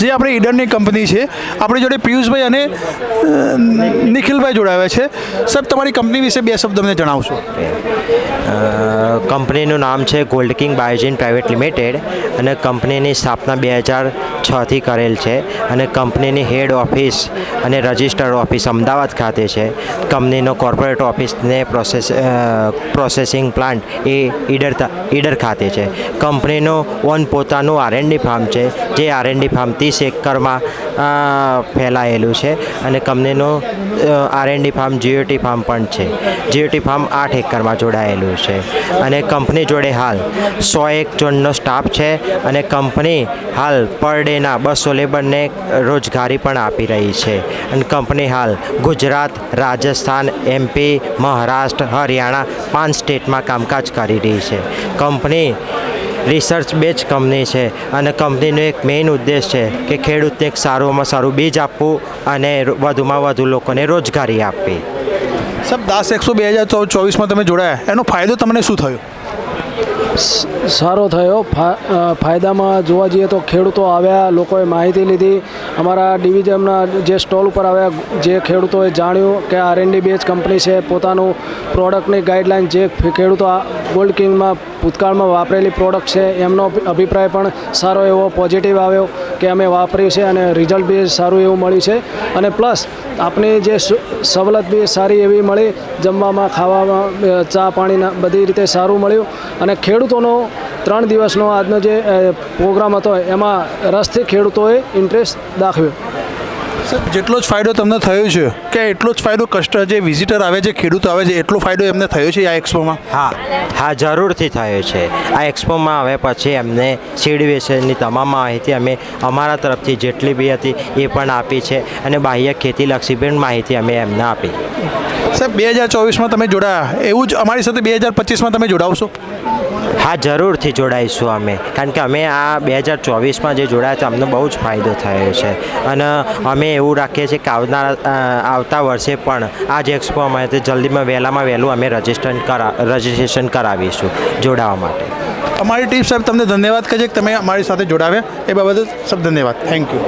જે આપણે ઈડરની કંપની છે, આપણી જોડે પિયુષભાઈ અને નિખિલભાઈ જોડાયા છે. સાહેબ, તમારી કંપની વિશે બે શબ્દ અમને જણાવશો. કંપનીનું નામ છે ગોલ્ડ કિંગ બાયોજીન પ્રાઇવેટ લિમિટેડ અને કંપનીની સ્થાપના 2006થી કરેલ છે અને કંપનીની હેડ ઓફિસ અને રજિસ્ટર ઓફિસ અમદાવાદ ખાતે છે. કંપનીનો કોર્પોરેટ ઓફિસને પ્રોસેસિંગ પ્લાન્ટ એ ઈડર ખાતે છે. કંપનીનું પોતાનું R&D ફાર્મ છે, જે R&D ફાર્મ 30 એકરમાં ફેલાયેલું છે અને કંપનીનું R&D ફાર્મ GOT ફાર્મ પણ છે. GOT ફાર્મ 8 એકરમાં જોડાયેલું છે અને કંપની જોડે હાલ 101 જણનો સ્ટાફ છે અને કંપની હાલ પર ડેના 200 લેબરને રોજગારી પણ આપી રહી છે અને કંપની હાલ ગુજરાત, રાજસ્થાન, MP, મહારાષ્ટ્ર, હરિયાણા 5 સ્ટેટમાં કામકાજ કરી રહી છે. કંપની રિસર્ચ બેઝ કંપની છે અને કંપનીનો એક મેઇન ઉદ્દેશ છે કે ખેડૂતને એક સારુંમાં સારું બીજ આપવું અને વધુમાં વધુ લોકોને રોજગારી આપવી. સાહેબ, 10/100/2024માં તમે જોડાયા, એનો ફાયદો તમને શું થયો? સારો થયો. ફાયદામાં જોવા જઈએ તો ખેડૂતો આવ્યા, લોકોએ માહિતી લીધી, અમારા ડિવિઝનના જે સ્ટોલ ઉપર આવ્યા, જે ખેડૂતોએ જાણ્યું કે R&D બેઝ કંપની છે, પોતાનું પ્રોડક્ટની ગાઈડલાઇન જે ખેડૂતો ગોલ્ડ કિંગમાં ભૂતકાળમાં વાપરેલી પ્રોડક્ટ છે એમનો અભિપ્રાય પણ સારો એવો પોઝિટિવ આવ્યો કે અમે વાપર્યું છે અને રિઝલ્ટ બી સારું એવું મળ્યું છે અને પ્લસ આપણી જે સવલત બી સારી એવી મળી, જમવામાં, ખાવામાં, ચા પાણીના બધી રીતે સારું મળ્યું અને ખેડૂતોનો 3 દિવસનો આજનો જે પ્રોગ્રામ હતો એમાં રસથી ખેડૂતોએ ઇન્ટરેસ્ટ દાખવ્યો. સાહેબ, જેટલો જ ફાયદો તમને થયો છે કે એટલો જ ફાયદો જે વિઝિટર આવે છે, ખેડૂતો આવે છે, એટલો ફાયદો એમને થયો છે આ એક્સપોમાં? હા, જરૂરથી થયો છે. આ એક્સપોમાં આવે પછી એમને સીડ વિશેની તમામ માહિતી અમે અમારા તરફથી જેટલી બી હતી એ પણ આપી છે અને બાહ્ય ખેતીલક્ષી પણ માહિતી અમે એમને આપી. સાહેબ, 2024માં તમે જોડાયા, એવું જ અમારી સાથે 2025માં તમે જોડાવશો? હા, જરૂરથી જોડાઈશું અમે, કારણ કે અમે આ 2024માં જે જોડાયા તો અમને બહુ જ ફાયદો થયો છે અને અમે એવું રાખીએ છીએ કે આવતા વર્ષે પણ આ જ એક્સપોમાં તે જલ્દીમાં વહેલામાં વહેલું અમે રજિસ્ટ્રેશન કરાવીશું જોડાવા માટે. અમારી ટીમ સાહેબ તમને ધન્યવાદ કહે છે કે તમે અમારી સાથે જોડાવ્યા એ બાબતે સબ ધન્યવાદ. Thank you.